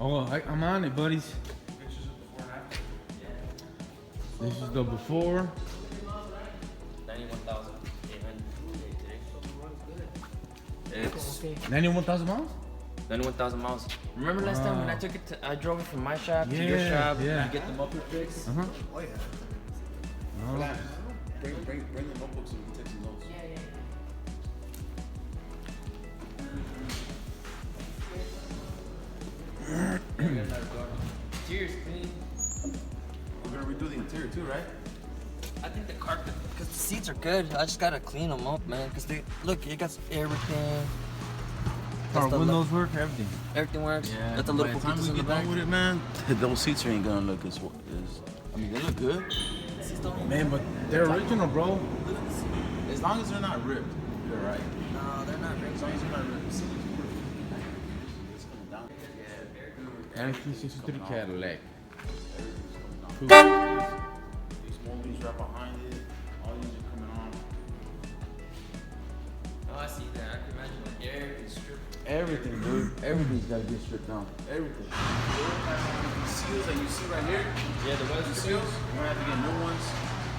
Oh, I'm on it, buddies. Pictures of before and after? This is the before. 91,800 today. It's 91,000 miles? 91,000 miles. Remember last time when I took it to, I drove it from my shop to your shop yeah. to get the muffler fixed? Uh-huh. Oh, yeah. Oh. Bring the notebooks so we can take some notes. Cheers, clean. We're gonna redo the interior too, right? I think the carpet, because the seats are good. I just gotta clean them up, man. Because they, look, you got everything. Our windows work, everything. Everything works. Yeah. Got the By little the time poquitos we in the get back. done with it, man, those seats ain't gonna look as. I mean, they look good. Man, but they're original, bro. As long as they're not ripped, you're right. No, they're not As long as they're not ripped, the seat is perfect. It's coming down. 1963 Cadillac. These small leaves right behind it. All these are coming on. Oh, I see that. I can imagine like everything's stripped. Everything, dude. Everything's gotta get stripped down. Everything. The seals that you see right here, Yeah, the the weather seals, we're gonna have to get new ones.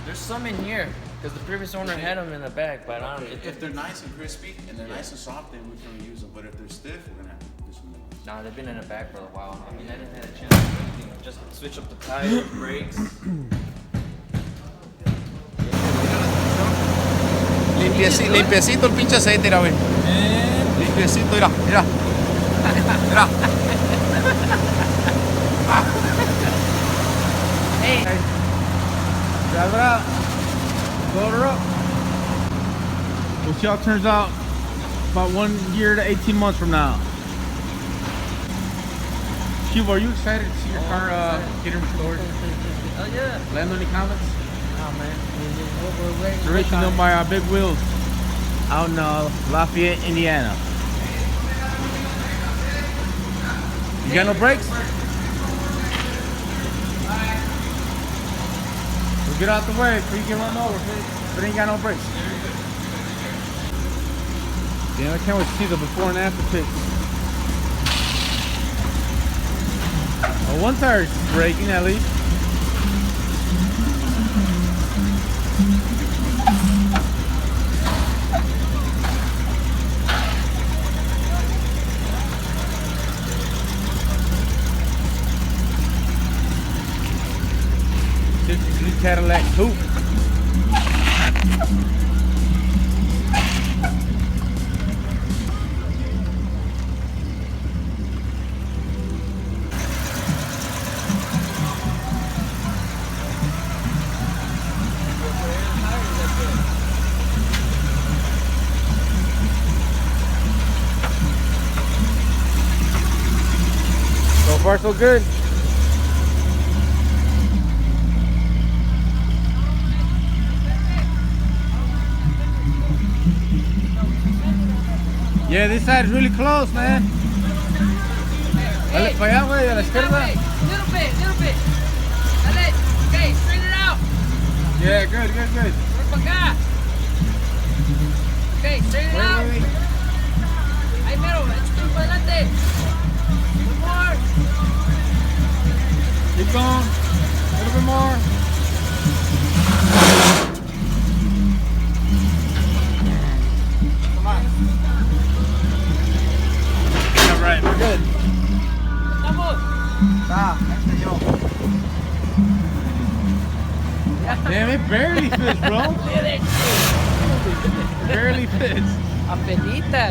There's some in here. Because the previous owner had them in the back, but I don't. Okay, if they're nice and crispy and they're nice and soft, then we can use them. But if they're stiff, we're gonna have to do some new ones. Nah, they've been in the back for a while. I mean, I didn't have a chance to do anything. Just switch up the tires, brakes. Limpiecito el pinche aceite, mira, güey. Limpiecito, mira, mira. Mira. Hey! Drive it out. Load her up. We'll see how it turns out about 1 year to 18 months from now. Shiva, are you excited to see your car getting restored? Oh, yeah. Lando, any comments? Oh, man. We're waiting. It's racing them by Big Wheels out in Lafayette, Indiana. You got no brakes? We'll get out the way so you can run over, but ain't got no brakes. Yeah, I can't wait to see the before and after pics. Well, one tire's braking at least. This is the Cadillac Coupe. So far, so good. Yeah, this side is really close, man. Dale para allá, güey, a la izquierda. Little bit. Dale, okay, straighten it out. Yeah, good. Por para acá. Okay, straighten it out. Wait. Ahí mero, échate para adelante. One more. Keep going. A little bit more. Come on. All right, we're good. Vamos. Damn, it barely fits, bro. Barely fits. Apelita.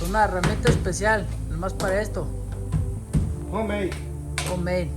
Una herramienta especial, nomás para esto. Homemade. Homemade.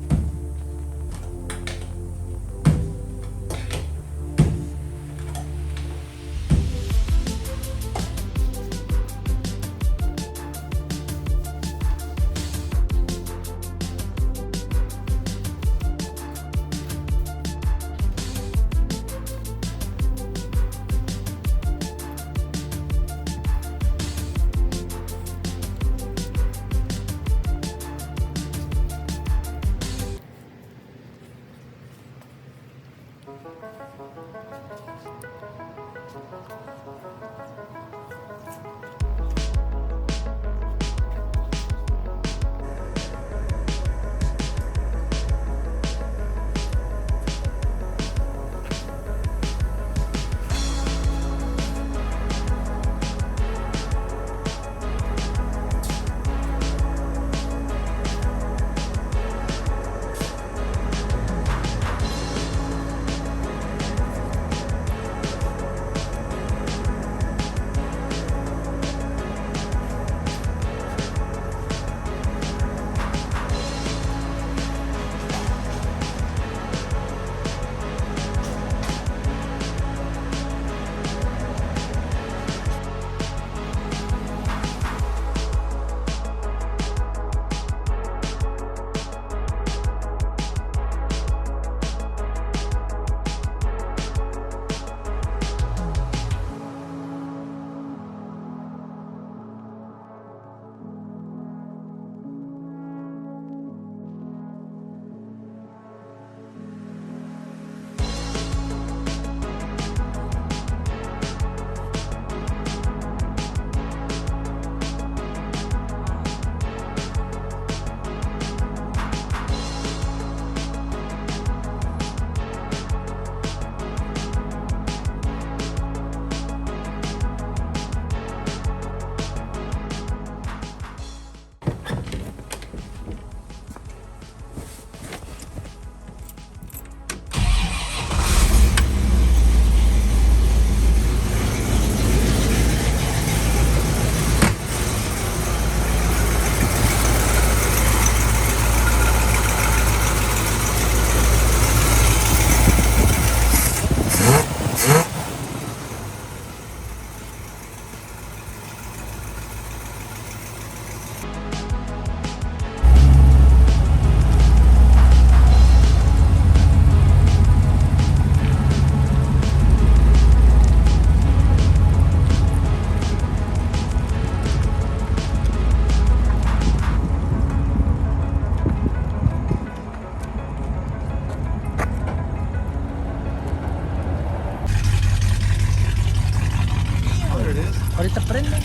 Ahorita prende.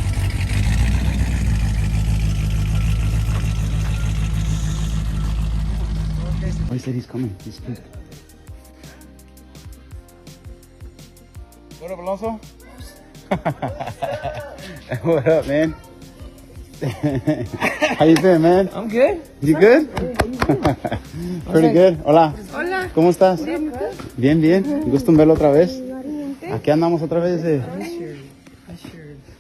I said he's coming. He's good. What up, Alonso? What up, man? How you feeling, man? I'm good. You good? Pretty good. Hola. Hola. ¿Cómo estás? Bien, bien. Gusto en verlo otra vez. Aquí andamos otra vez.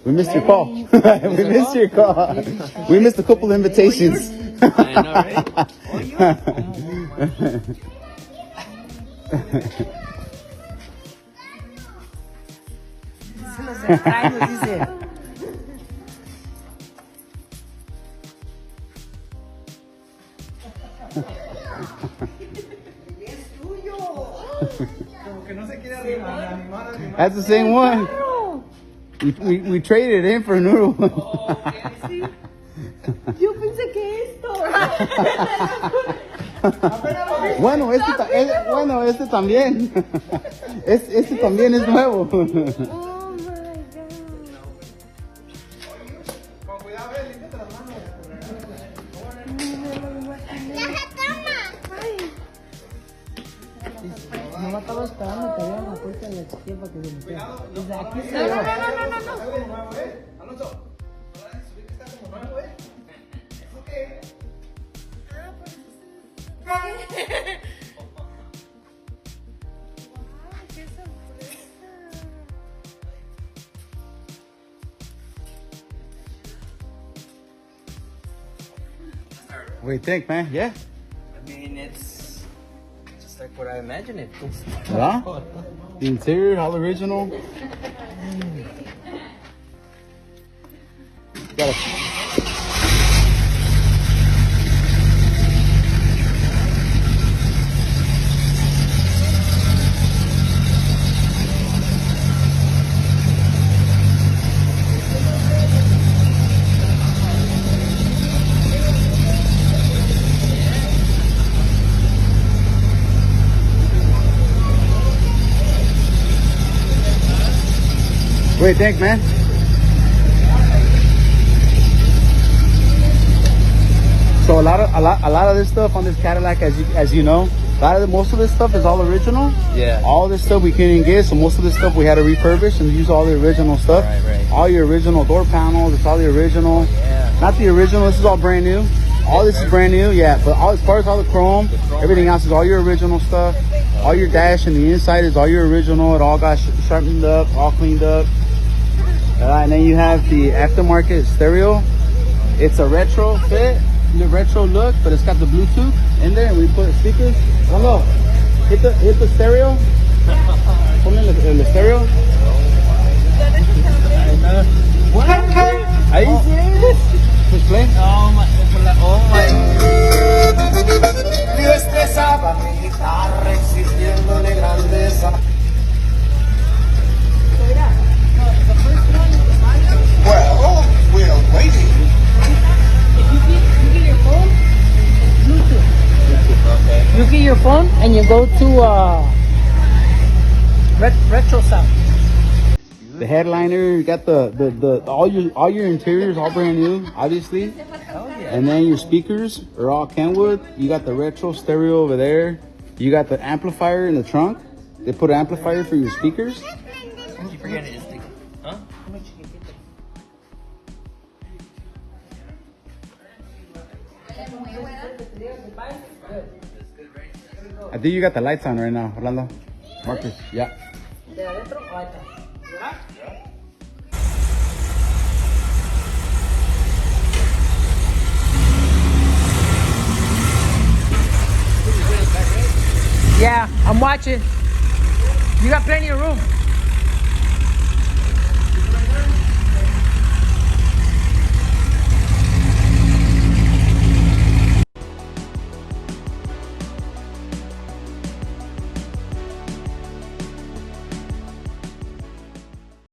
We missed your call. We missed your call. We missed a couple invitations. I know, right? That's the same one. We traded it in for a new one. Yo pensé que esto. Bueno, este también. Este también es nuevo. Oh my god. Mamá estaba esperando que abriera la puerta de la chiquilla para que se metiera. Desde aquí se No. Alonso, está como nuevo, ¿eh? Okay. Qué sorpresa. What do you think, man? Yeah? I mean, it's just like what I imagined it. Yeah? The interior, all original. Got a What do you think, man? So a lot of this stuff on this Cadillac, as you know, most of this stuff is all original. Yeah. All this stuff we couldn't get, so most of this stuff we had to refurbish and use all the original stuff. Right. All your original door panels, it's all the original. Yeah. Not the original. This is all brand new. All this is brand new, yeah. But as far as all the chrome, everything else is all your original stuff. All your dash and the inside is all your original. It all got sharpened up, all cleaned up. And then you have the aftermarket stereo. It's a retro fit, the retro look, but it's got the Bluetooth in there, and we put speakers. Hello, hit the stereo. Ponle el stereo. What? Ahí sí. Push play. Oh my. Estresaba mi guitarra exigiéndole grandeza. Well, we're waiting. You get your phone, Bluetooth. Okay. You get your phone and you go to retro sound. The headliner, you got the all your interiors all brand new, obviously. Hell yeah. And then your speakers are all Kenwood. You got the retro stereo over there. You got the amplifier in the trunk. They put an amplifier for your speakers. You forget it. Huh? I think you got the lights on right now, Orlando. Marcus, yeah. De adentro o atrás. Yeah, I'm watching. You got plenty of room.